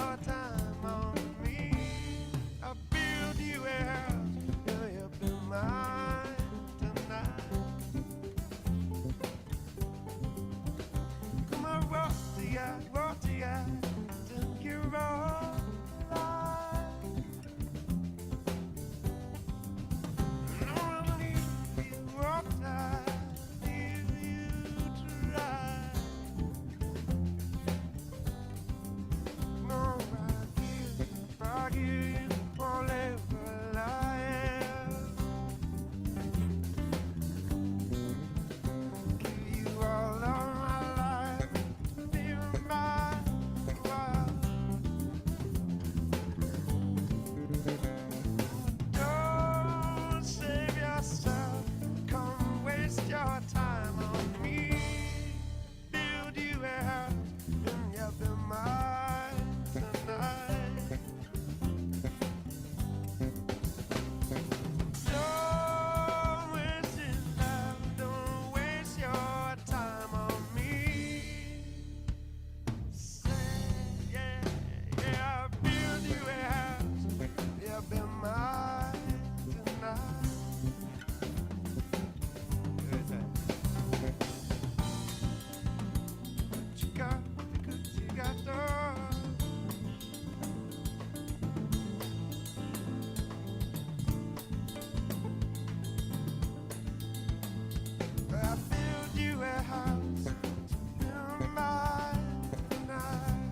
your time on me. I'll build you a house, you'll be mine tonight. Come on, rock the eye, till you're all alive. No one leave you walk tight, leave you try. No, I give you forever life. Give you all of my life, be my wife. Don't save yourself, come waste your time on me. Build you a house, and you'll be mine tonight. Don't waste your life, don't waste your time on me. Say, yeah, yeah, I'll build you a house, you'll be mine tonight. Good time. What you got, what you got, dog? I'll build you a house, you're mine tonight.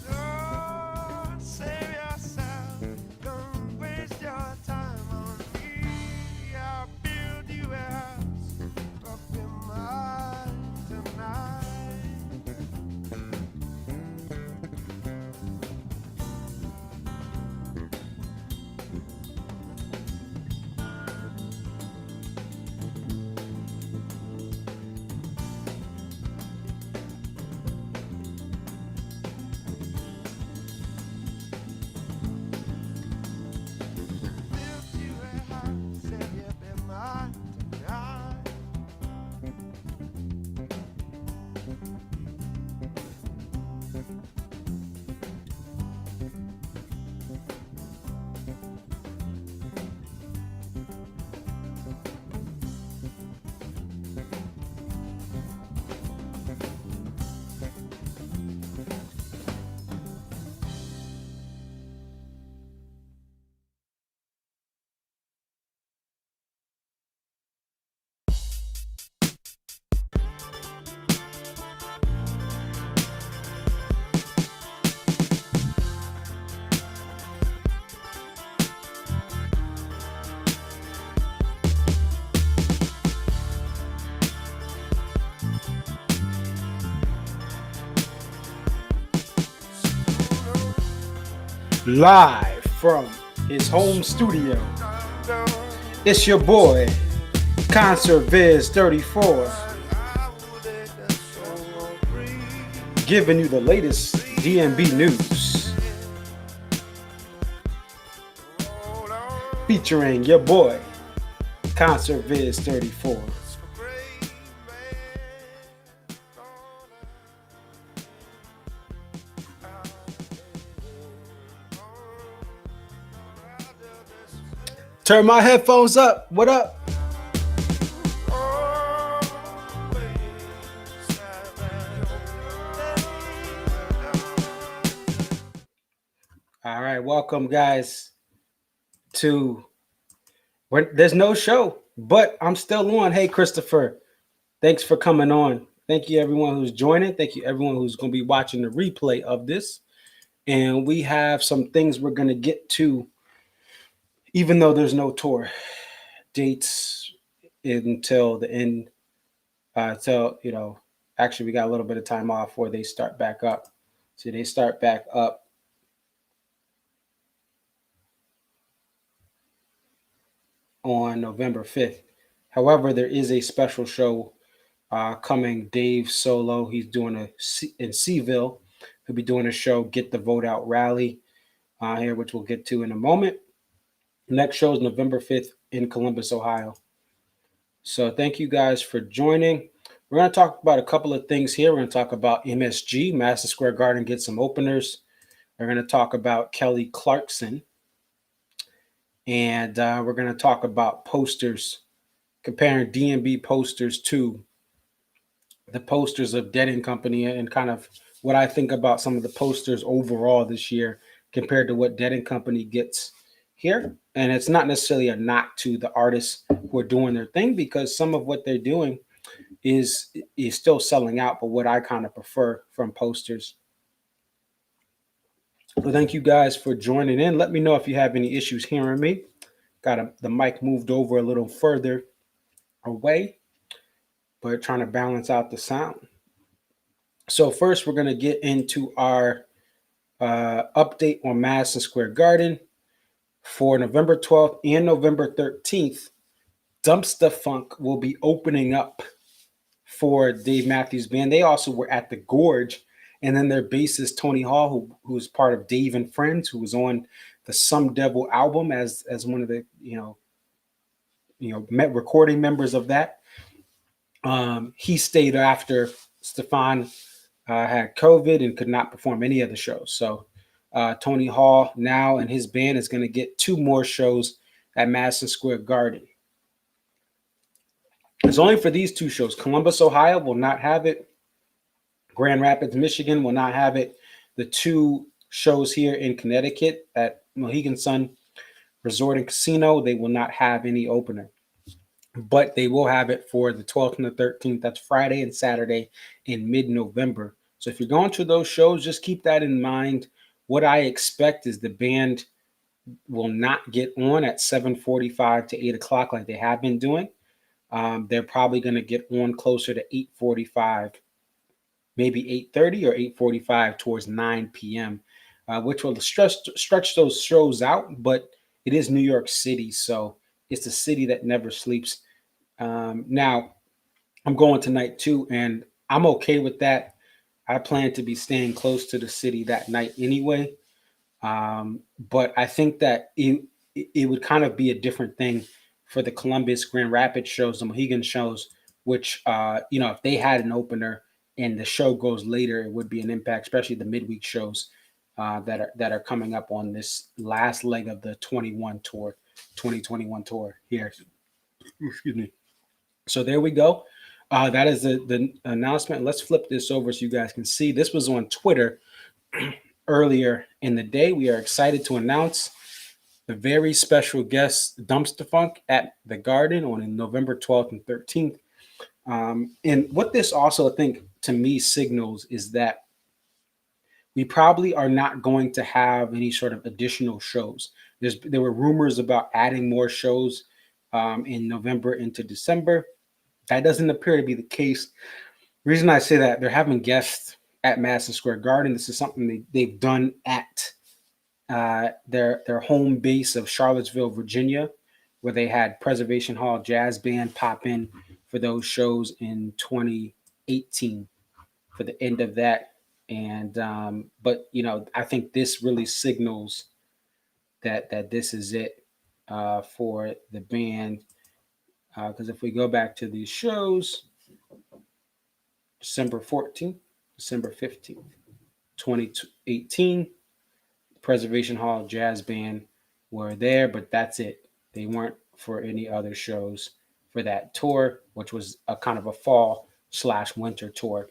Don't save yourself, don't waste your time on me. I'll build you a house, up in mine tonight. Build you a house, and you'll be mine tonight. Live from his home studio, it's your boy, Concert Viz 34, giving you the latest DMB news, featuring your boy, Concert Viz 34. Turn my headphones up. What up? All right, welcome guys to there's no show, but I'm still on. Hey Christopher, thanks for coming on. Thank you everyone who's joining. Thank you everyone who's going to be watching the replay of this. And we have some things we're going to get to, even though there's no tour dates until the end. Actually we got a little bit of time off before they start back up. So they start back up on November 5th. However, there is a special show coming. Dave Solo, he's doing in Seville. He'll be doing a show, Get the Vote Out Rally here, which we'll get to in a moment. Next show is November 5th in Columbus, Ohio. So thank you guys for joining. We're going to talk about a couple of things here. We're going to talk about MSG, Madison Square Garden, get some openers. We're going to talk about Kelly Clarkson. And we're going to talk about posters, comparing DMB posters to the posters of Dead and Company, and kind of what I think about some of the posters overall this year compared to what Dead and Company gets here. And it's not necessarily a knock to the artists who are doing their thing, because some of what they're doing is still selling out, but what I kind of prefer from posters. So thank you guys for joining in. Let me know if you have any issues hearing me. Got the mic moved over a little further away, but trying to balance out the sound. So first, we're going to get into our update on Madison Square Garden for November 12th and November 13th. Dumpster Funk will be opening up for Dave Matthews Band. They also were at the Gorge, and then their bassist Tony Hall, who was part of Dave and Friends, who was on the Some Devil album as one of the recording members of that. He stayed after Stefan had COVID and could not perform any of the shows. So Tony Hall now and his band is going to get 2 more shows at Madison Square Garden. It's only for these 2 shows. Columbus, Ohio will not have it. Grand Rapids, Michigan will not have it. The 2 shows here in Connecticut at Mohegan Sun Resort and Casino, they will not have any opener. But they will have it for the 12th and the 13th. That's Friday and Saturday in mid-November. So if you're going to those shows, just keep that in mind. What I expect is the band will not get on at 7:45 to 8 o'clock like they have been doing. They're probably going to get on closer to 8:45, maybe 8:30 or 8:45 towards 9 p.m., which will stretch those shows out. But it is New York City, so it's a city that never sleeps. Now, I'm going tonight too, and I'm okay with that. I plan to be staying close to the city that night anyway. But I think that it would kind of be a different thing for the Columbus, Grand Rapids shows, the Mohegan shows, which, if they had an opener and the show goes later, it would be an impact, especially the midweek shows that are coming up on this last leg of the 2021 tour here. Excuse me. So there we go. That is the announcement. Let's flip this over so you guys can see. This was on Twitter earlier in the day. We are excited to announce the very special guest Dumpster Funk at the Garden on November 12th and 13th. And what this also, I think, to me signals is that we probably are not going to have any sort of additional shows. There were rumors about adding more shows in November into December. That doesn't appear to be the case. The reason I say that, they're having guests at Madison Square Garden. This is something they've done at their home base of Charlottesville, Virginia, where they had Preservation Hall Jazz Band pop in for those shows in 2018 for the end of that. And but I think this really signals that this is it for the band. Because if we go back to these shows, December 14th, December 15th, 2018, Preservation Hall Jazz Band were there, but that's it. They weren't for any other shows for that tour, which was a kind of a fall/winter tour.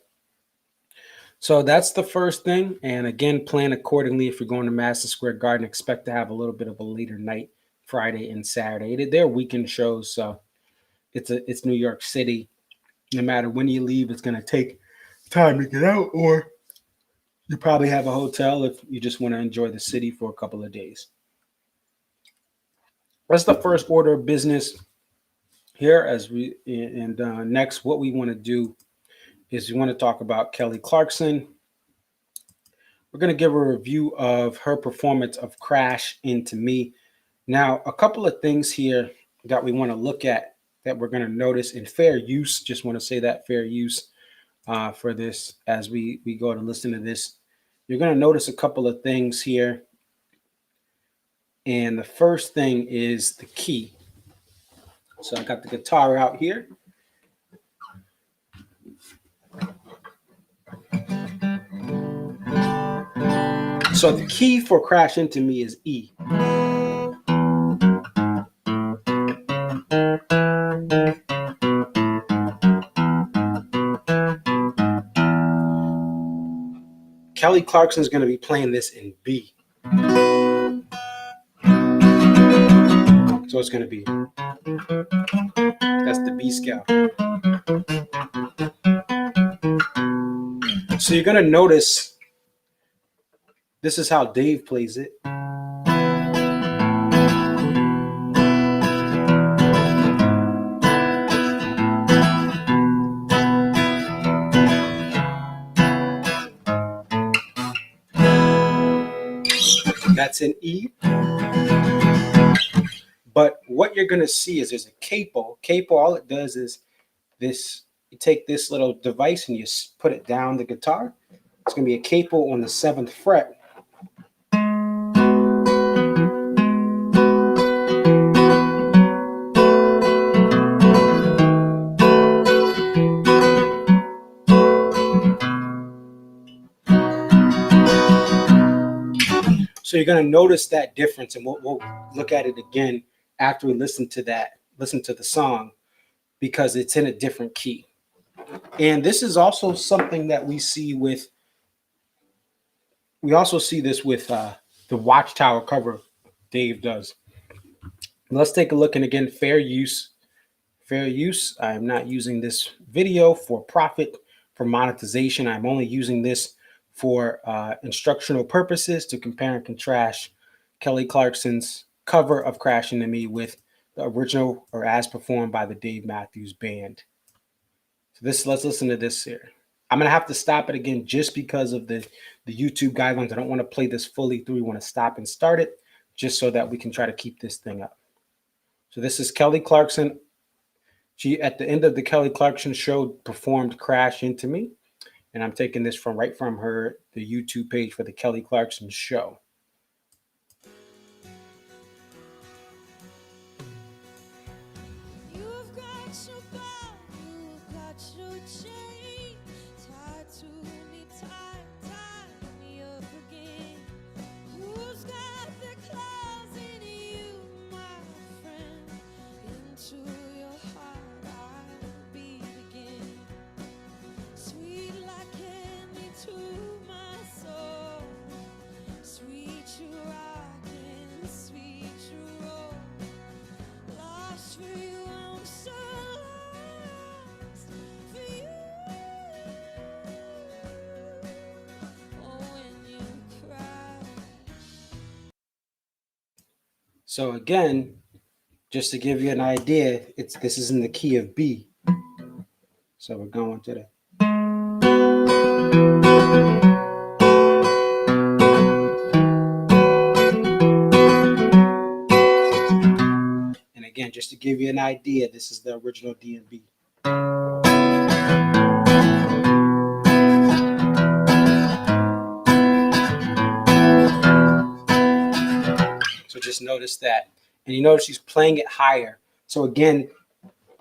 So that's the first thing. And again, plan accordingly. If you're going to Madison Square Garden, expect to have a little bit of a later night, Friday and Saturday. They're weekend shows, so it's New York City. No matter when you leave, it's going to take time to get out, or you probably have a hotel if you just want to enjoy the city for a couple of days. That's the first order of business here. Next, what we want to do is we want to talk about Kelly Clarkson. We're going to give a review of her performance of Crash Into Me. Now, a couple of things here that we want to look at that we're going to notice in fair use. Just want to say that fair use for this as we go to listen to this. You're going to notice a couple of things here. And the first thing is the key. So I got the guitar out here. So the key for Crash Into Me is E. Kelly Clarkson is going to be playing this in B. So it's going to be, that's the B scale. So you're going to notice this is how Dave plays it. That's an E. But what you're going to see is there's a capo. Capo, all it does is this, you take this little device and you put it down the guitar. It's going to be a capo on the 7th fret. So you're going to notice that difference, and we'll look at it again after we listen to the song, because it's in a different key. And this is also something that we also see this with the Watchtower cover Dave does. Let's take a look, and again, fair use. Fair use. I'm not using this video for profit, for monetization. I'm only using this for instructional purposes to compare and contrast Kelly Clarkson's cover of Crash Into Me with the original, or as performed by the Dave Matthews Band. So let's listen to this here. I'm going to have to stop it again just because of the YouTube guidelines. I don't want to play this fully through. We want to stop and start it just so that we can try to keep this thing up. So this is Kelly Clarkson. She, at the end of the Kelly Clarkson show, performed Crash Into Me. And I'm taking this right from her, the YouTube page for the Kelly Clarkson show. You've got your bell, you've got your chain tied to me, tie me up again. Who's got the claws in you, my friend? Into your heart I'll beat again. Sweet like candy to my soul. Sweet you rock and sweet you roll. Lost for you, I'm so lost for you. Oh, when you cry. So again, just to give you an idea, this is in the key of B. So we're going to the. And again, just to give you an idea, this is the original DMB. So just notice that. And you notice she's playing it higher. So again,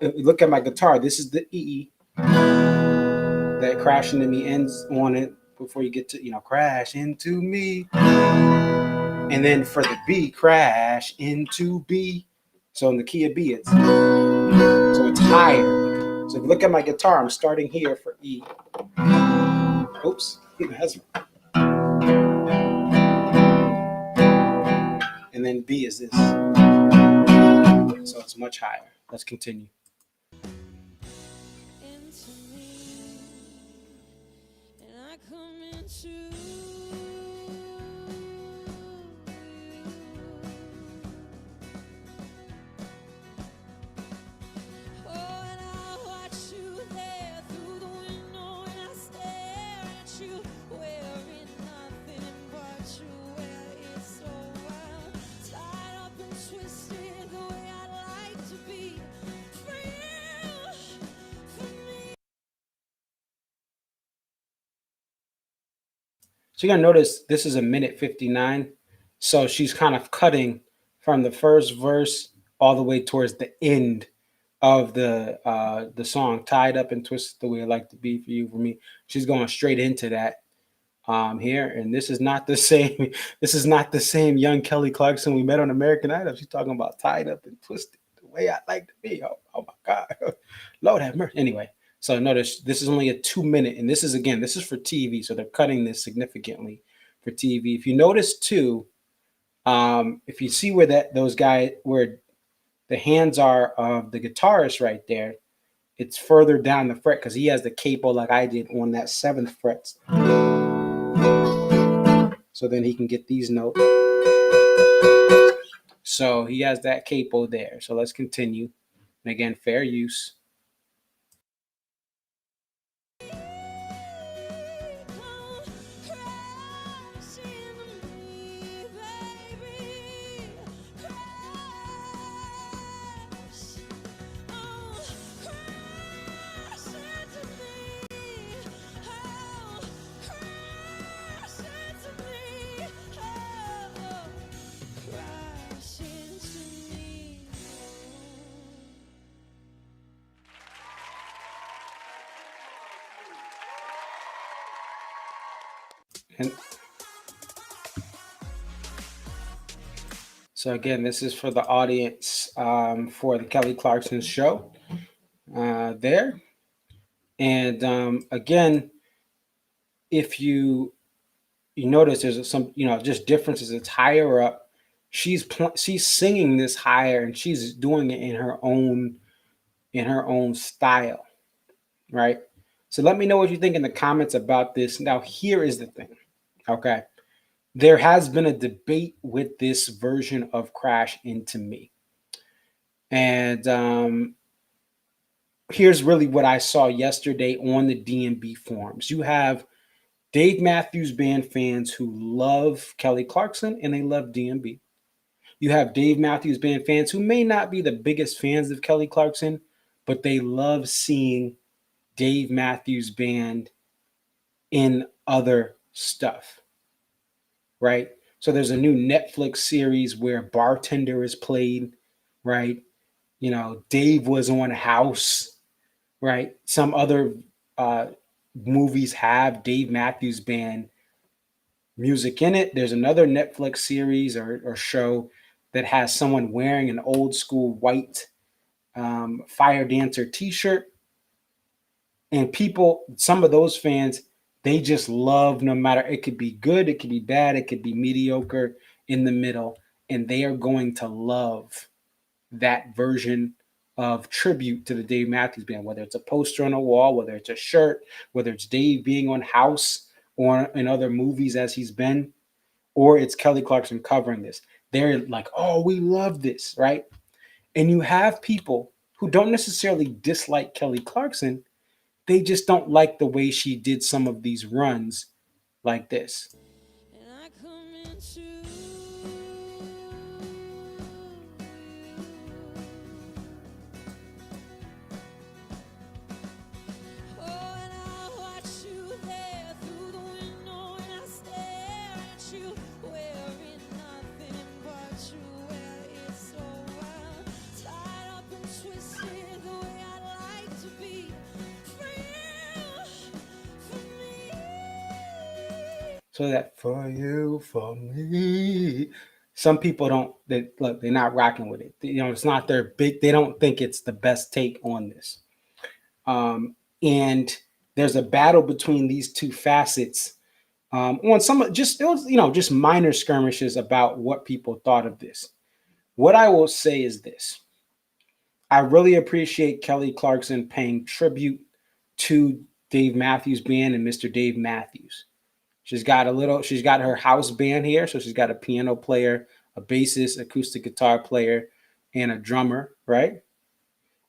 if you look at my guitar, this is the E that Crash Into Me ends on it before you get to, Crash Into Me. And then for the B, Crash Into B. So in the key of B, it's higher. So if you look at my guitar, I'm starting here for E. Oops. And then B is this. So it's much higher. Let's continue. Into me, and I come into you. Oh, and I watch you there through the window, and I stare at you, wearing nothing but you wear it so well, tied up and twisted the way I like to be for you, for me. So you're going to notice this is a minute 59. So she's kind of cutting from the first verse all the way towards the end of the song, tied up and twisted the way I like to be for you, for me. She's going straight into that. here, and this is not the same. This is not the same young Kelly Clarkson we met on American Idol. She's talking about tied up and twisted the way I like to be. Oh my God, Lord have mercy. Anyway, so notice this is only a 2 minute, and this is again, this is for TV, so they're cutting this significantly for TV. If you notice too, if you see where those guys where the hands are of the guitarist right there, it's further down the fret because he has the capo like I did on that 7th fret. So then he can get these notes. So he has that capo there. So let's continue. And again, fair use. And so again, this is for the audience for the Kelly Clarkson show there. And again, if you notice, there's some just differences. It's higher up. She's singing this higher, and she's doing it in her own style, right? So let me know what you think in the comments about this. Now, here is the thing, okay? There has been a debate with this version of Crash Into Me. And here's really what I saw yesterday on the DMB forums. You have Dave Matthews Band fans who love Kelly Clarkson and they love DMB. You have Dave Matthews Band fans who may not be the biggest fans of Kelly Clarkson, but they love seeing Dave Matthews Band in other stuff, right? So there's a new Netflix series where Bartender is played, right? Dave was on House, right? Some other movies have Dave Matthews Band music in it. There's another Netflix series or show that has someone wearing an old school white Fire Dancer t-shirt. And people, some of those fans, they just love, no matter, it could be good, it could be bad, it could be mediocre, in the middle. And they are going to love that version of tribute to the Dave Matthews Band, whether it's a poster on a wall, whether it's a shirt, whether it's Dave being on House or in other movies as he's been, or it's Kelly Clarkson covering this. They're like, oh, we love this, right? And you have people who don't necessarily dislike Kelly Clarkson. They just don't like the way she did some of these runs like this. And I come into so that for you, for me. Some people don't, they're not rocking with it. It's not their big, they don't think it's the best take on this. And there's a battle between these two facets on some, just minor skirmishes about what people thought of this. What I will say is this. I really appreciate Kelly Clarkson paying tribute to Dave Matthews Band and Mr. Dave Matthews. She's got her house band here. So she's got a piano player, a bassist, acoustic guitar player, and a drummer, right?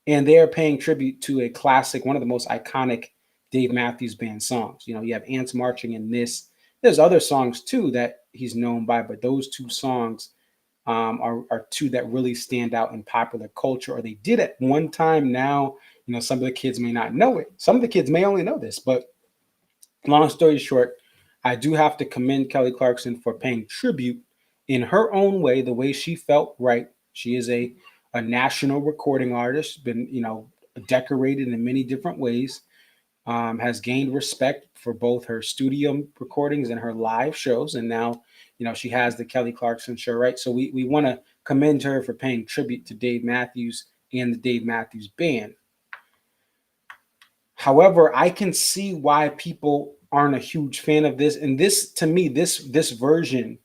And they're paying tribute to a classic, one of the most iconic Dave Matthews Band songs. You have Ants Marching in this. There's other songs too that he's known by, but those two songs are two that really stand out in popular culture, or they did at one time. Now, some of the kids may not know it. Some of the kids may only know this, but long story short, I do have to commend Kelly Clarkson for paying tribute in her own way, the way she felt right. She is a national recording artist, been, decorated in many different ways. has gained respect for both her studio recordings and her live shows. And now, she has the Kelly Clarkson show, right? So we want to commend her for paying tribute to Dave Matthews and the Dave Matthews Band. However, I can see why people aren't a huge fan of this. And this, to me, this version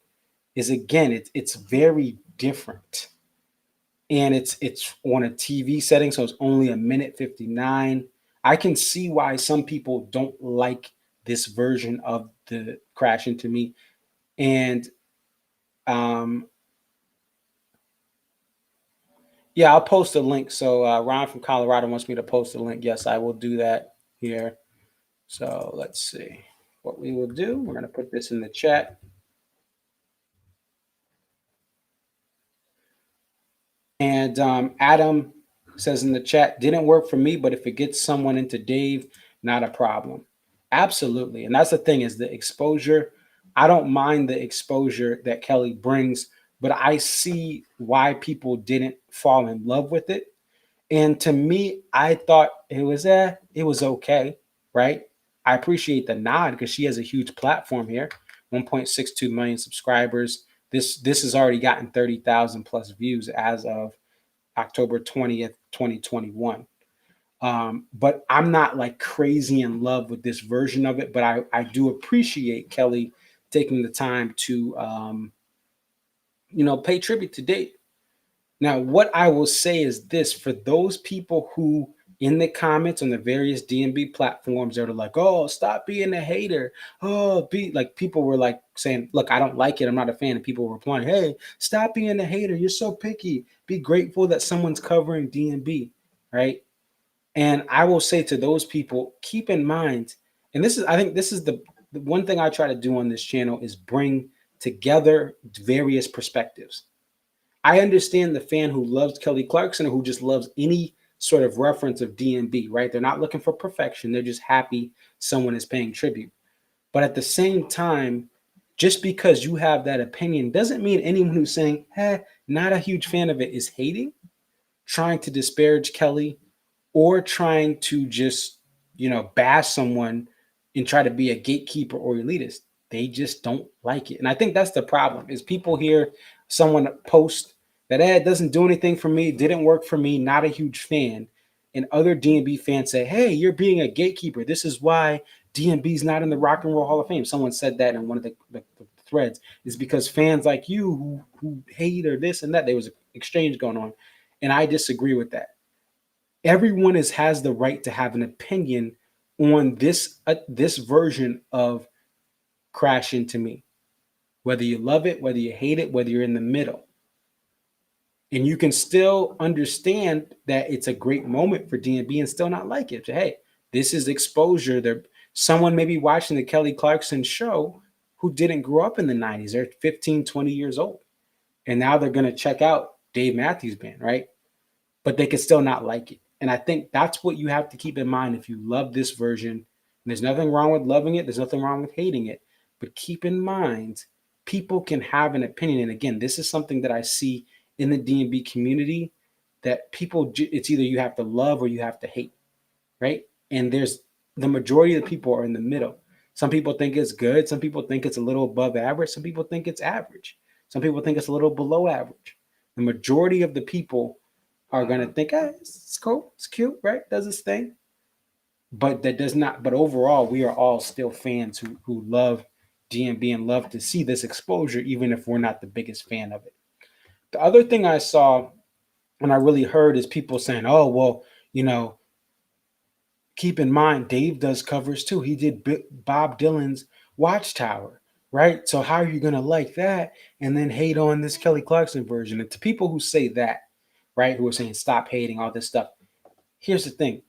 is, again, it's very different. And it's on a TV setting, so it's only 1:59. I can see why some people don't like this version of the Crash Into Me. And yeah, I'll post a link. So Ron from Colorado wants me to post a link. Yes, I will do that here. So let's see what we will do. We're going to put this in the chat. And Adam says in the chat, didn't work for me, but if it gets someone into Dave, not a problem. Absolutely. And that's the thing, is the exposure. I don't mind the exposure that Kelly brings, but I see why people didn't fall in love with it. And to me, I thought it was okay, right? I appreciate the nod because she has a huge platform here, 1.62 million subscribers. This has already gotten 30,000 plus views as of October 20th, 2021. But I'm not like crazy in love with this version of it, but I do appreciate Kelly taking the time to, pay tribute to Dave. Now, what I will say is this: for those people who in the comments on the various DMB platforms that are like, oh, stop being a hater. Oh, be like, people were like saying, look, I don't like it. I'm not a fan. And people were replying, hey, stop being a hater. You're so picky. Be grateful that someone's covering DMB, right? And I will say to those people, keep in mind, and I think this is the one thing I try to do on this channel is bring together various perspectives. I understand the fan who loves Kelly Clarkson or who just loves any sort of reference of DMB, right? They're not looking for perfection. They're just happy someone is paying tribute. But at the same time, just because you have that opinion doesn't mean anyone who's saying, hey, not a huge fan of it is hating, trying to disparage Kelly, or trying to just, bash someone and try to be a gatekeeper or elitist. They just don't like it. And I think that's the problem, is people hear someone post that, it doesn't do anything for me, didn't work for me, not a huge fan. And other DMB fans say, hey, you're being a gatekeeper. This is why DMB's not in the Rock and Roll Hall of Fame. Someone said that in one of the threads, is because fans like you who hate or this and that. There was an exchange going on. And I disagree with that. Everyone has the right to have an opinion on this version of Crash Into Me, whether you love it, whether you hate it, whether you're in the middle. And you can still understand that it's a great moment for DMB and still not like it. So, hey, this is exposure. Someone may be watching the Kelly Clarkson show who didn't grow up in the 90s. They're 15, 20 years old. And now they're going to check out Dave Matthews Band, right? But they could still not like it. And I think that's what you have to keep in mind if you love this version. And there's nothing wrong with loving it. There's nothing wrong with hating it. But keep in mind, people can have an opinion. And again, this is something that I see in the DMB community, that people, it's either you have to love or you have to hate, right? And the majority of the people are in the middle. Some people think it's good. Some people think it's a little above average. Some people think it's average. Some people think it's a little below average. The majority of the people are going to think, it's cool, it's cute, right? Does its thing. But that does not, but overall, we are all still fans who love DMB and love to see this exposure, even if we're not the biggest fan of it. The other thing I saw and I really heard is people saying, oh, well, keep in mind, Dave does covers too. He did Bob Dylan's Watchtower, right? So how are you going to like that and then hate on this Kelly Clarkson version? And to people who say that, right, who are saying stop hating, all this stuff, here's the thing.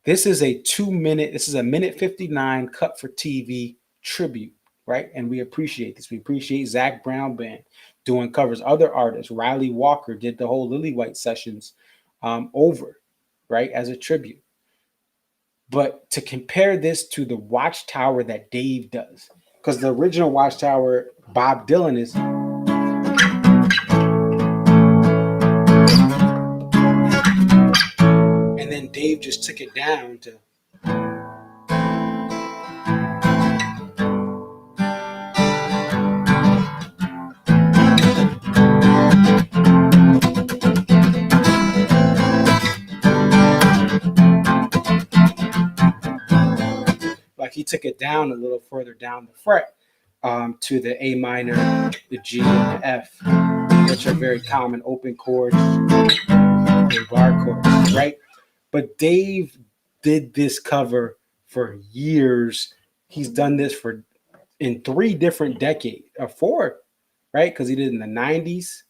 This is a 1:59 cut for TV tribute, right? And we appreciate this. We appreciate Zach Brown Band doing covers. Other artists, Riley Walker did the whole Lily White sessions over, right, as a tribute. But to compare this to the Watchtower that Dave does, because the original Watchtower, Bob Dylan is. And then Dave just took it down to. took it down a little further down the fret to the A minor, the G, and the F, which are very common open chords and bar chords, right? But Dave did this cover for years. He's done this for in 3 different decades, or 4, right? Because he did it in the 90s,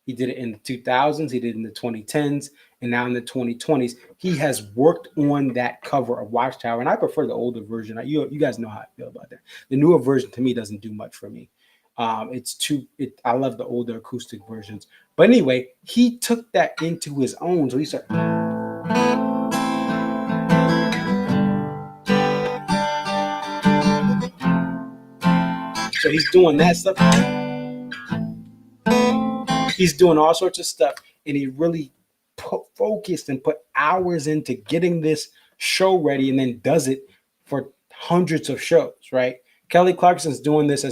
he did it in the 2000s, he did it in the 2010s, and now in the 2020s. He has worked on that cover of Watchtower, and I prefer the older version. You guys know how I feel about that. The newer version to me doesn't do much for me. I love the older acoustic versions. But anyway, he took that into his own. So he started. So he's doing that stuff. He's doing all sorts of stuff, and he really focused and put hours into getting this show ready, and then does it for hundreds of shows, right? Kelly Clarkson's doing this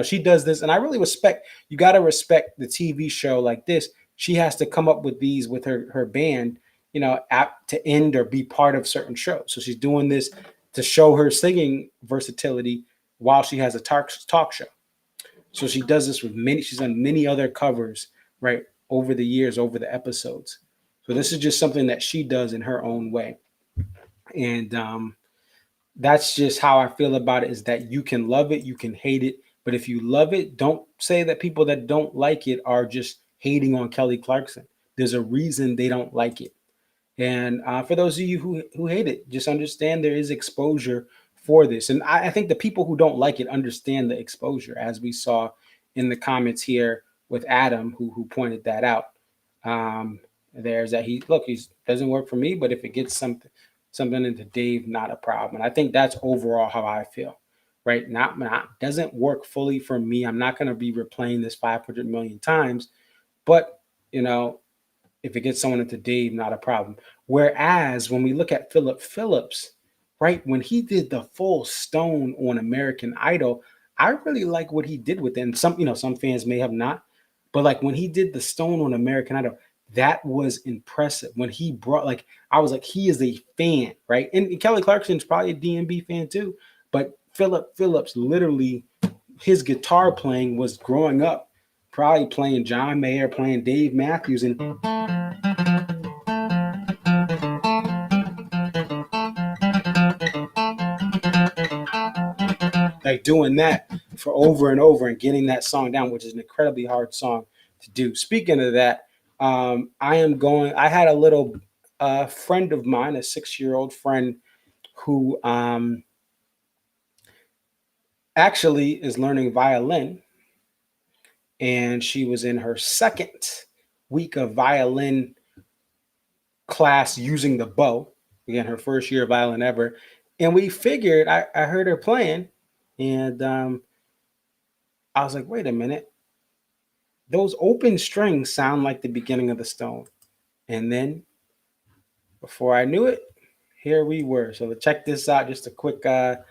she does this, and I really respect. You got to respect the TV show like this. She has to come up with these with her band, to end or be part of certain shows. So she's doing this to show her singing versatility while she has a talk show. So she does this with she's done many other covers, right, over the years, over the episodes. So this is just something that she does in her own way. And that's just how I feel about it, is that you can love it, you can hate it. But if you love it, don't say that people that don't like it are just hating on Kelly Clarkson. There's a reason they don't like it. And for those of you who hate it, just understand there is exposure for this. And I think the people who don't like it understand the exposure, as we saw in the comments here with Adam, who pointed that out. There's that he doesn't work for me, but if it gets something into Dave, not a problem. And I think that's overall how I feel, right? Not doesn't work fully for me. I'm not going to be replaying this 500 million times, but if it gets someone into Dave, not a problem. Whereas when we look at Philip Phillips, right, when he did the full Stone on American Idol, I really like what he did with it. And some fans may have not, but like when he did the Stone on American Idol, that was impressive. When he brought, I was like, he is a fan, right? And Kelly Clarkson's probably a DMB fan too. But Philip Phillips, literally, his guitar playing was growing up, probably playing John Mayer, playing Dave Matthews, and like doing that for over and over and getting that song down, which is an incredibly hard song to do. Speaking of that, I had a little friend of mine, a 6-year-old friend, who actually is learning violin. And she was in her 2nd week of violin class using the bow. Again, her 1st year of violin ever. And we figured, I heard her playing, and I was like, wait a minute. Those open strings sound like the beginning of the Stone. And then before I knew it, here we were. So check this out. Just a quick, and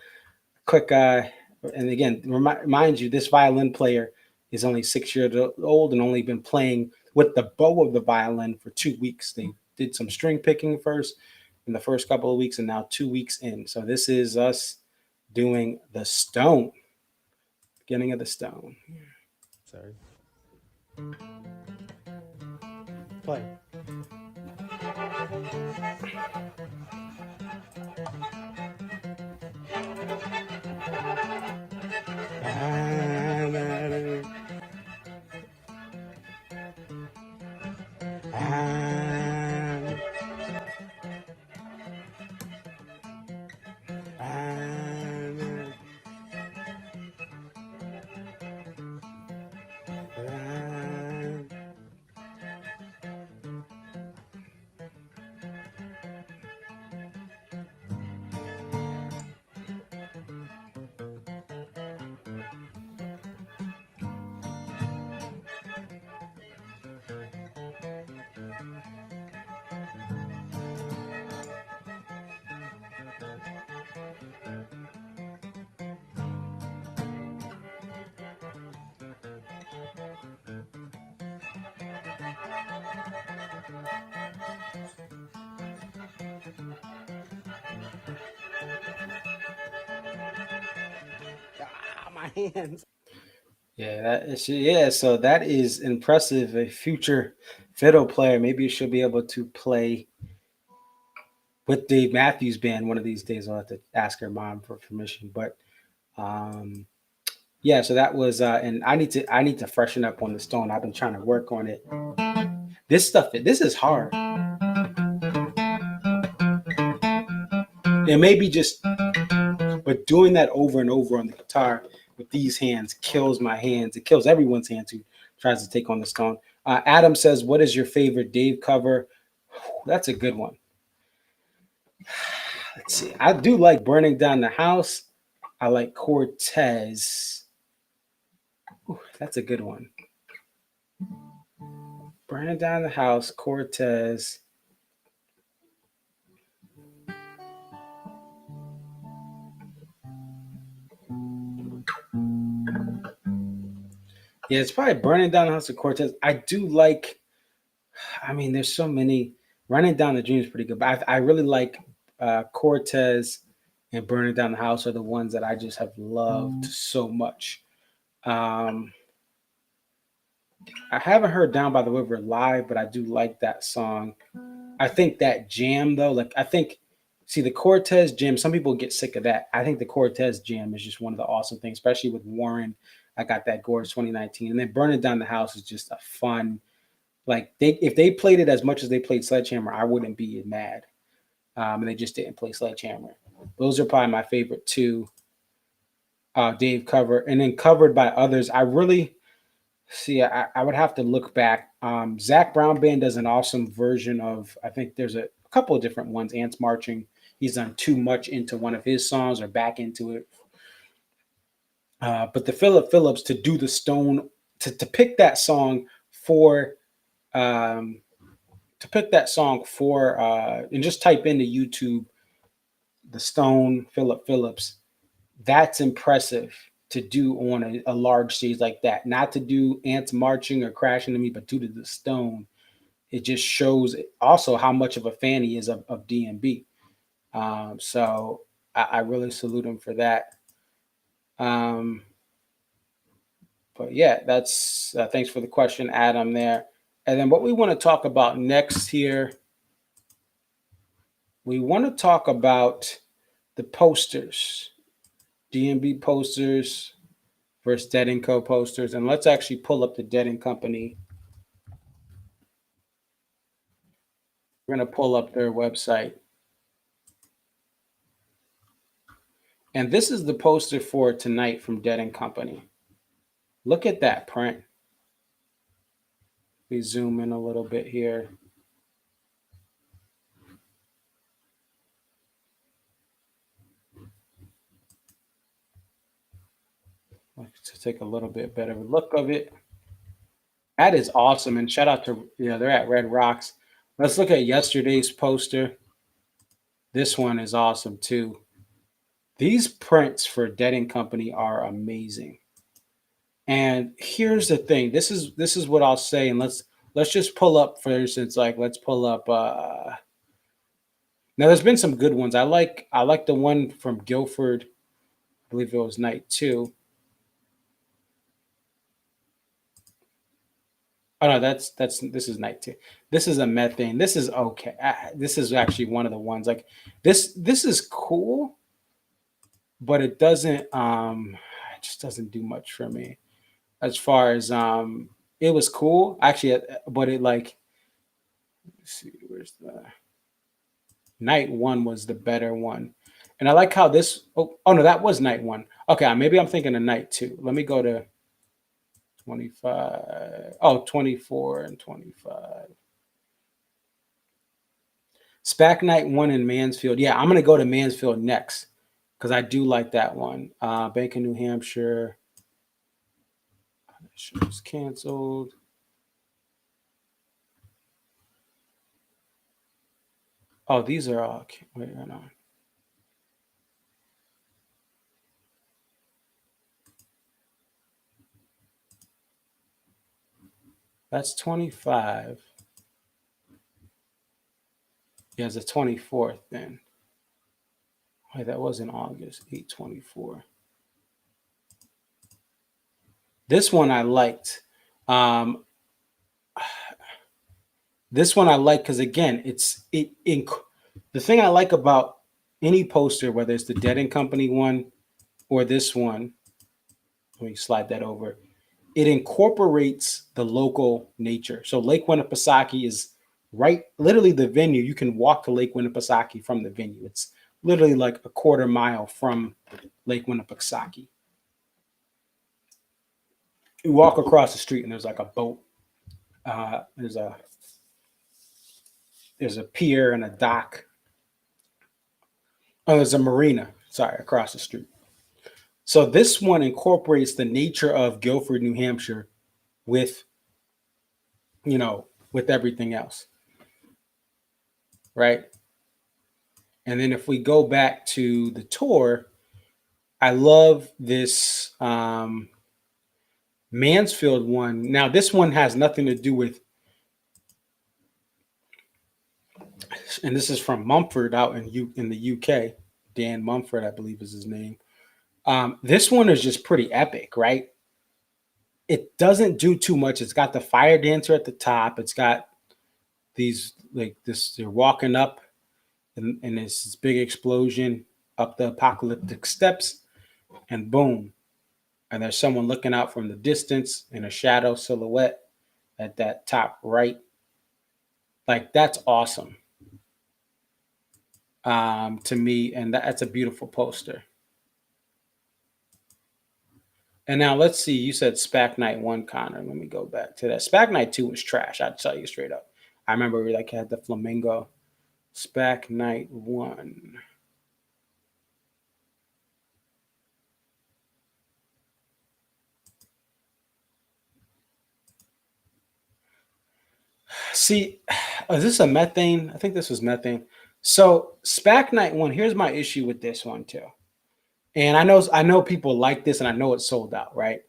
again, remind you, this violin player is only 6 years old and only been playing with the bow of the violin for 2 weeks. They did some string picking first in the first couple of weeks, and now 2 weeks in. So this is us doing the Stone, beginning of the Stone. Sorry. Play. my hands. Yeah, so that is impressive. A future fiddle player. Maybe she'll be able to play with Dave Matthews Band one of these days. I'll have to ask her mom for permission. But um, yeah, so that was and I need to freshen up on the stone. I've been trying to work on it. This is hard. It may be just, but doing that over and over on the guitar with these hands kills my hands. It kills everyone's hands who tries to take on the stone. Adam says, "What is your favorite Dave cover?" That's a good one. Let's see. I do like "Burning Down the House." I like Cortez. Ooh, that's a good one. "Burning Down the House," Cortez. Yeah, it's probably "Burning Down the House" of Cortez. I do like. I mean, there's so many. "Running Down the Dream" is pretty good, but I really like Cortez and "Burning Down the House" are the ones that I just have loved so much. Um, I haven't heard "Down by the River" live, but I do like that song. I think that jam though, like I think, see the Cortez jam. Some people get sick of that. I think the Cortez jam is just one of the awesome things, especially with Warren. I got that Gorge 2019, and then "Burning Down the House" is just a fun. Like if they played it as much as they played Sledgehammer, I wouldn't be mad. And they just didn't play Sledgehammer. Those are probably my favorite two Dave cover, and then covered by others. I really see. I would have to look back. Zach Brown Band does an awesome version of. I think there's a couple of different ones. Ants Marching. He's done "Too Much" into one of his songs or back into it. But the Philip Phillips to do the Stone to pick that song for um, and just type into YouTube the Stone Philip Phillips. That's impressive to do on a large stage like that. Not to do Ants Marching or Crashing to Me, but to the Stone. It just shows also how much of a fan he is of DMB. So I really salute him for that. Um, but yeah, that's thanks for the question, Adam. There, and then what we want to talk about next here, we want to talk about the posters, DMB posters versus Dead and Co posters, and let's actually pull up the Dead and Company. We're gonna pull up their website, and this is the poster for tonight from Dead and Company. Look at that print. We zoom in a little bit here. To take a little bit better look of it. That is awesome, and shout out to they're at Red Rocks. Let's look at yesterday's poster. This one is awesome too. These prints for Dead and Company are amazing. And here's the thing. This is what I'll say, and let's just pull up for instance, like let's pull up now there's been some good ones. I like the one from Guilford. I believe it was night two. Oh no, that's this is night two. This is a methane. This is okay. This is actually one of the ones like this is cool, but it just doesn't do much for me as far as it was cool actually, but it like let's see where's the night one was the better one. And I like how this oh no, that was night one. Okay, maybe I'm thinking of night two. Let me go to 25. Oh, 24 and 25. SPAC night one in Mansfield. Yeah, I'm gonna go to Mansfield next because I do like that one. Bacon, New Hampshire. Show's canceled. Oh, these are all. Wait, hold on. That's 25. Yeah, it's the 24th then. Wait, that was in August. 8/24. This one I liked. Um, this one I like because again, the thing I like about any poster, whether it's the Dead and Company one or this one, let me slide that over. It incorporates the local nature. So Lake Winnipesaukee is right, literally the venue. You can walk to Lake Winnipesaukee from the venue. It's literally like a quarter mile from Lake Winnipesaukee. You walk across the street and there's like a boat. There's a pier and a dock. Oh, there's a marina. Sorry, across the street. So this one incorporates the nature of Guilford, New Hampshire, with with everything else, right? And then if we go back to the tour, I love this Mansfield one. Now, this one has nothing to do with, and this is from Mumford out in the UK. Dan Mumford, I believe is his name. This one is just pretty epic, right? It doesn't do too much. It's got the fire dancer at the top. It's got these like this. They're walking up, and there's this big explosion up the apocalyptic steps, and boom, and there's someone looking out from the distance in a shadow silhouette at that top right. Like that's awesome to me, and that's a beautiful poster. And now let's see. You said SPAC Night 1, Connor. Let me go back to that. SPAC Night 2 was trash. I'd tell you straight up. I remember we like had the flamingo. SPAC Night 1. See, is this a methane? I think this was methane. So SPAC Night 1, here's my issue with this one too. And I know people like this and I know it's sold out, right?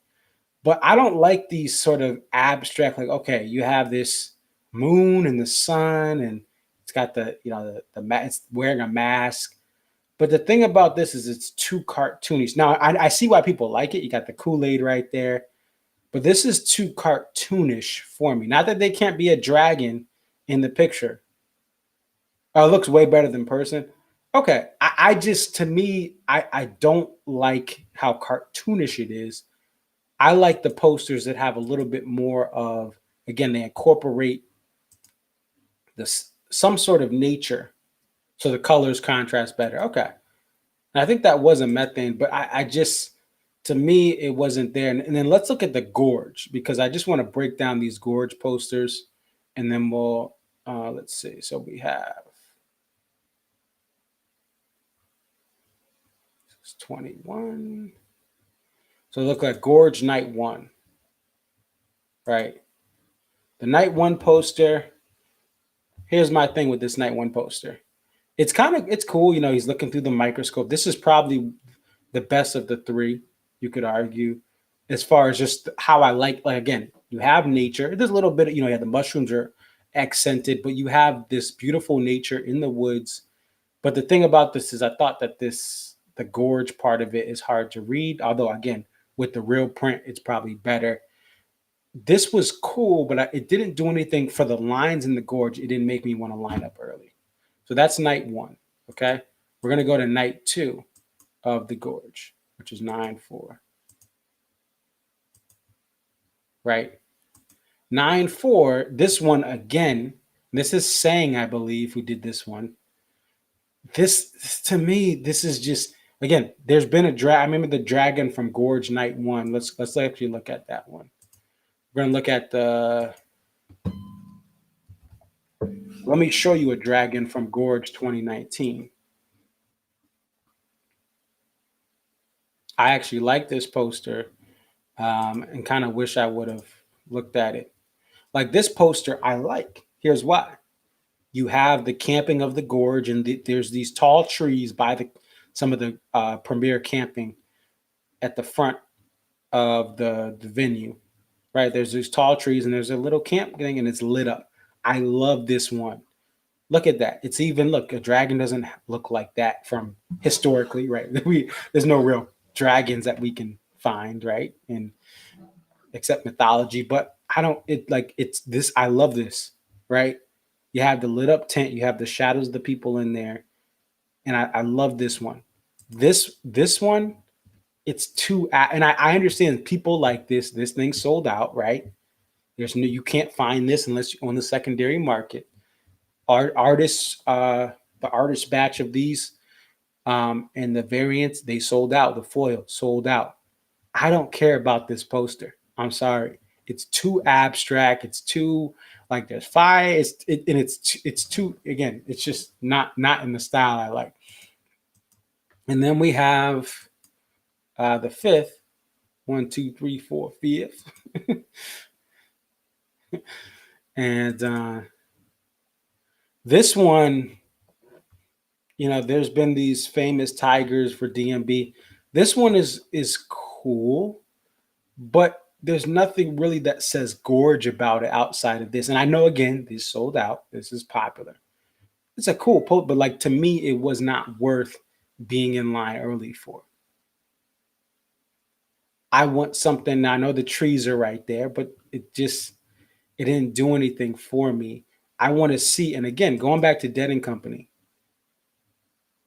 But I don't like these sort of abstract, like, okay, you have this moon and the sun, and it's got it's wearing a mask. But the thing about this is it's too cartoonish. Now, I see why people like it. You got the Kool-Aid right there. But this is too cartoonish for me. Not that they can't be a dragon in the picture. Oh, it looks way better than person. Okay. I just, to me, I don't like how cartoonish it is. I like the posters that have a little bit more of, again, they incorporate some sort of nature so the colors contrast better. Okay. And I think that was a methane, but I just, to me, it wasn't there. And then let's look at the gorge, because I just want to break down these gorge posters, and then we'll, let's see. So we have 21. So look like Gorge Night 1, right? The Night 1 poster. Here's my thing with this Night 1 poster. It's cool. He's looking through the microscope. This is probably the best of the three, you could argue, as far as just how I like again, you have nature. There's a little bit, you have the mushrooms are accented, but you have this beautiful nature in the woods. But the thing about this is I thought that the gorge part of it is hard to read, although again, with the real print, it's probably better. This was cool, but it didn't do anything for the lines in the gorge. It didn't make me want to line up early. So that's Night 1. Okay. We're going to go to Night 2 of the gorge, which is 9-4. Right. 9-4. This one again. This is Sang, I believe, who did this one. This, to me, this is just, again, there's been I remember the dragon from Gorge Night 1. Let's actually look at that one. We're going to look at let me show you a dragon from Gorge 2019. I actually like this poster and kind of wish I would have looked at it. Like this poster, I like. Here's why. You have the camping of the gorge, and there's these tall trees by some of the premier camping at the front of the venue, right? There's these tall trees, and there's a little camp thing, and it's lit up. I love this one. Look at that. It's even, look, a dragon doesn't look like that from historically, right? There's no real dragons that we can find, right? And except mythology, but I don't it like it's this I love this, right? You have the lit up tent, you have the shadows of the people in there, and I love this one. This one, it's too and I understand people like this thing sold out, right? There's no you can't find this unless you're on the secondary market. Artists, the artist batch of these and the variants, they sold out. The foil sold out. I don't care about this poster. I'm sorry. It's too abstract. It's too like there's fire. And it's too again. It's just not in the style I like. And then we have the fifth. One, two, three, four, fifth. And this one, there's been these famous tigers for DMB. This one is cool, but there's nothing really that says gorge about it outside of this. And I know again, this sold out. This is popular. It's a cool post, but like to me, it was not worth being in line early for. I want something. I know the trees are right there, but it didn't do anything for me. I want to see, and again, going back to Dead and Company,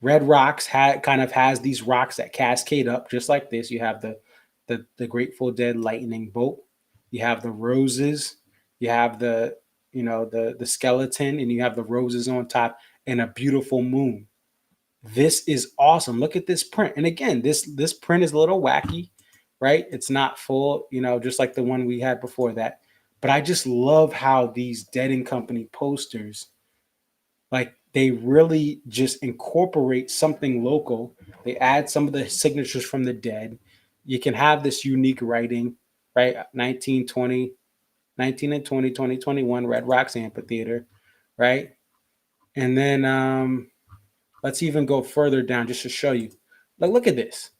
Red Rocks kind of has these rocks that cascade up just like this. You have the Grateful Dead lightning bolt. You have the roses. You have the skeleton, and you have the roses on top, and a beautiful moon. This is awesome. Look at this print. And again, this print is a little wacky, right? It's not full, just like the one we had before that. But I just love how these Dead and Company posters, like they really just incorporate something local. They add some of the signatures from the Dead. You can have this unique writing, right? 1920, 19 and 20, 2021, Red Rocks Amphitheater, right? And then let's even go further down just to show you. Like, look at this.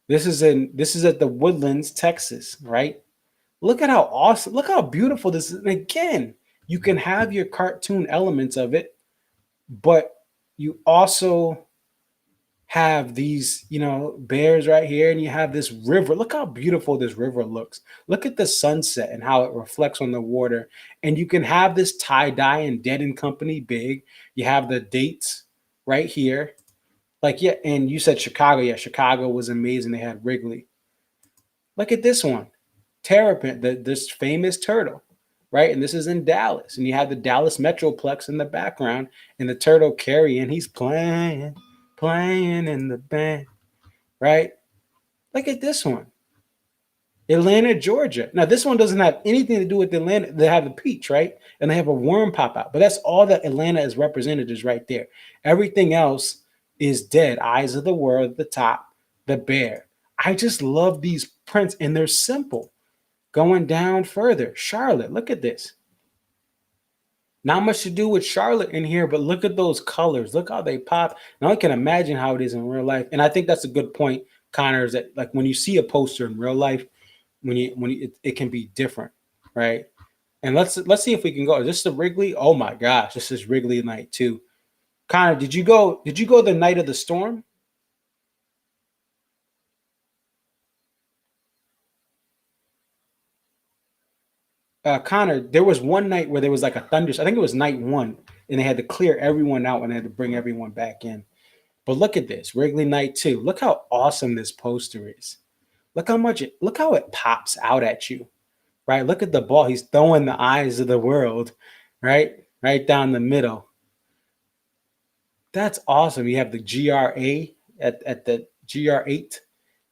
This is at the Woodlands, Texas, right? Look at how awesome, look how beautiful this is. And again, you can have your cartoon elements of it, but you also have these, bears right here, and you have this river. Look how beautiful this river looks. Look at the sunset and how it reflects on the water. And you can have this tie-dye and Dead and Company big. You have the dates right here. Like, yeah, and you said Chicago. Yeah, Chicago was amazing. They had Wrigley. Look at this one. Terrapin, this famous turtle, right? And this is in Dallas. And you have the Dallas Metroplex in the background, and the turtle carrying, he's playing in the band, right? Look at this one. Atlanta, Georgia. Now, this one doesn't have anything to do with Atlanta. They have a peach, right? And they have a worm pop out. But that's all that Atlanta is represented is right there. Everything else is dead. Eyes of the World at the top, the bear. I just love these prints, and they're simple. Going down further, Charlotte, look at this. Not much to do with Charlotte in here, but look at those colors. Look how they pop. Now I can imagine how it is in real life. And I think that's a good point, Connor, is that like when you see a poster in real life, it can be different, right? And let's see if we can go. Is this the Wrigley? Oh my gosh, this is Wrigley night too. Connor, did you go the night of the storm? Connor, there was one night where there was like a thunder. I think it was night one, and they had to clear everyone out and they had to bring everyone back in. But look at this, Wrigley night two. Look how awesome this poster is. Look how it pops out at you, right? Look at the ball. He's throwing the eyes of the world, right? Right down the middle. That's awesome. You have the GRA at the GR8.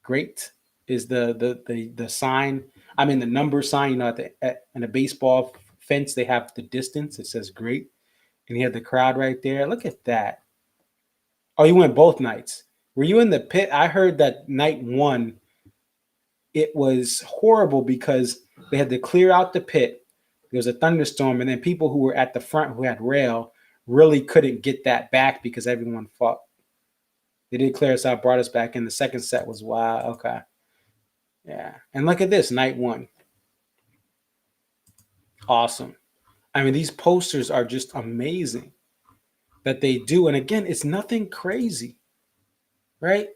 Great is the sign. I mean the number sign. In a baseball fence they have the distance. It says great, and you have the crowd right there. Look at that. Oh, you went both nights. Were you in the pit? I heard that night one, it was horrible because they had to clear out the pit. There was a thunderstorm, and then people who were at the front who had rail really couldn't get that back because everyone fought. They did clear us out, brought us back in. The second set was wow. Okay. Yeah. And look at this, night one. Awesome. I mean, these posters are just amazing that they do. And again, it's nothing crazy, right?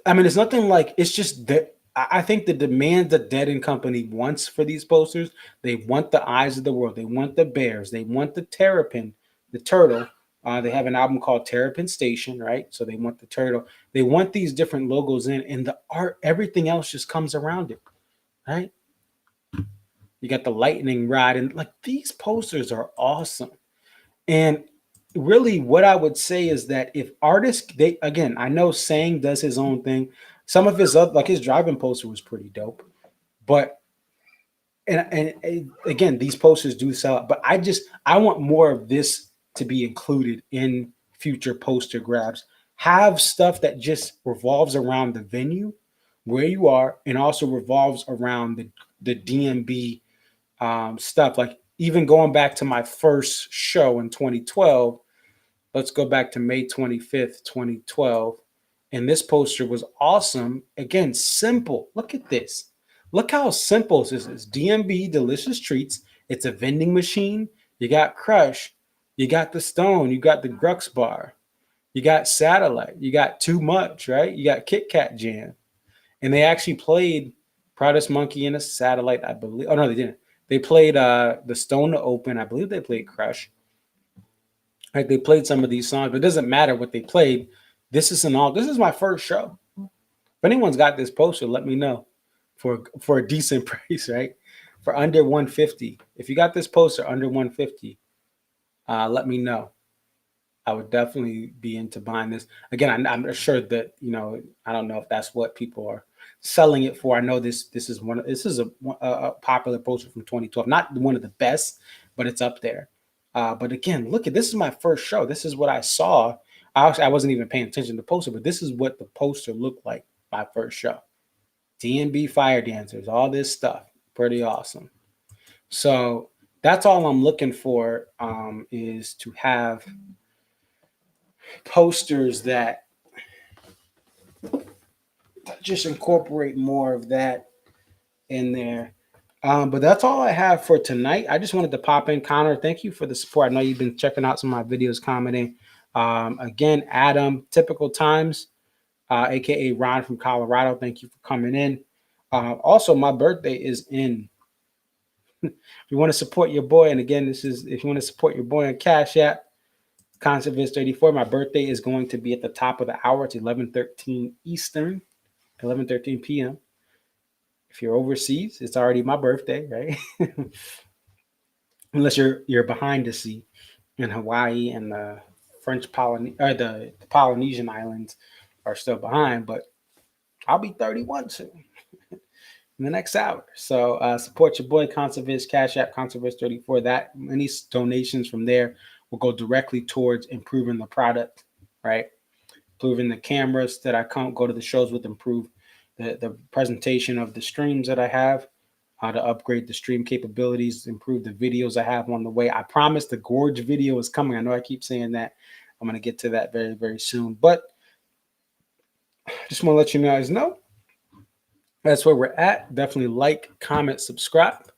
I mean, it's nothing like, it's just that I think the demand that Dead and Company wants for these posters, they want the eyes of the world. They want the bears. They want the terrapin, the turtle. They have an album called Terrapin Station, right? So they want the turtle. They want these different logos in, and the art, everything else just comes around it, right? You got the lightning rod, and like these posters are awesome. And really, what I would say is that if artists, they again, I know Sang does his own thing. Some of his like his driving poster was pretty dope, but and again, these posters do sell out. But I want more of this to be included in future poster grabs. Have stuff that just revolves around the venue where you are, and also revolves around the DMB stuff. Like even going back to my first show in 2012, let's go back to May 25th, 2012. And this poster was awesome. Again, simple. Look at this. Look how simple this is. DMB Delicious Treats. It's a vending machine. You got Crush. You got the Stone. You got the Grux Bar. You got Satellite. You got Too Much, right? You got Kit Kat Jam. And they actually played Proudest Monkey in a Satellite, I believe. Oh, no, they didn't. They played the Stone to open. I believe they played Crush. Like they played some of these songs, but it doesn't matter what they played. This isn't all. This is my first show. If anyone's got this poster, let me know for a decent price, right? For under 150. If you got this poster under 150, let me know. I would definitely be into buying this. Again, I'm sure that I don't know if that's what people are selling it for. I know this is a popular poster from 2012, not one of the best, but it's up there. But again, look at this is my first show. This is what I saw. I wasn't even paying attention to the poster, but this is what the poster looked like my first show. DMB Fire Dancers, all this stuff, pretty awesome. So that's all I'm looking for is to have posters that just incorporate more of that in there. But that's all I have for tonight. I just wanted to pop in. Connor, thank you for the support. I know you've been checking out some of my videos, commenting. Again, Adam, Typical Times, aka Ron from Colorado, thank you for coming in. Also, my birthday is in. If you want to support your boy, and again, this is if you want to support your boy on Cash App, ConcertViz34. My birthday is going to be at the top of the hour. It's 11:13 Eastern, 11:13 p.m. If you're overseas, it's already my birthday, right? Unless you're behind the sea in Hawaii and the the Polynesian islands are still behind, but I'll be 31 soon in the next hour. So support your boy ConcertViz, Cash App, ConcertViz34. That any donations from there will go directly towards improving the product, right? Improving the cameras that I can't go to the shows with, improve the presentation of the streams that I have, how to upgrade the stream capabilities, improve the videos I have on the way. I promise the Gorge video is coming. I know I keep saying that. I'm going to get to that very, very soon. But I just want to let you guys know that's where we're at. Definitely like, comment, subscribe.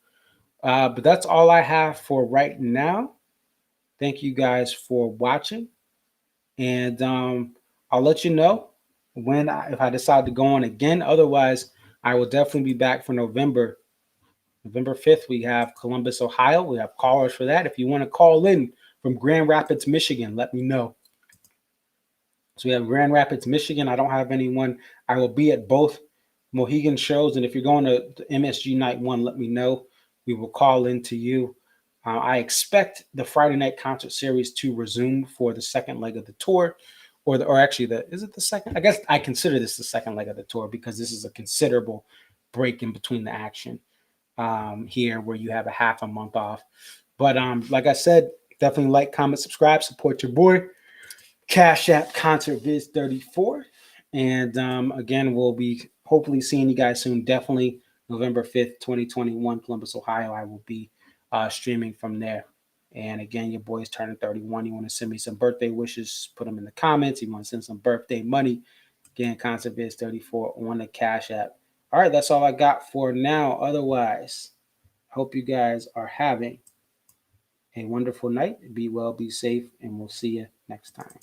But that's all I have for right now. Thank you guys for watching. And I'll let you know if I decide to go on again. Otherwise, I will definitely be back for November 5th. We have Columbus, Ohio. We have callers for that. If you want to call in from Grand Rapids, Michigan, let me know. So we have Grand Rapids, Michigan. I don't have anyone. I will be at both Mohegan shows. And if you're going to MSG Night 1, let me know. We will call in to you. I expect the Friday night concert series to resume for the second leg of the tour. Or actually, is it the second? I guess I consider this the second leg of the tour because this is a considerable break in between the action here where you have a half a month off. But like I said, definitely like, comment, subscribe, support your boy. Cash App ConcertViz34. And again, we'll be hopefully seeing you guys soon. Definitely November 5th, 2021, Columbus, Ohio. I will be streaming from there. And again, your boy's turning 31. You want to send me some birthday wishes, put them in the comments. You want to send some birthday money, again, ConcertViz34 on the Cash App. All right, that's all I got for now. Otherwise, hope you guys are having a wonderful night. Be well, be safe, and we'll see you next time.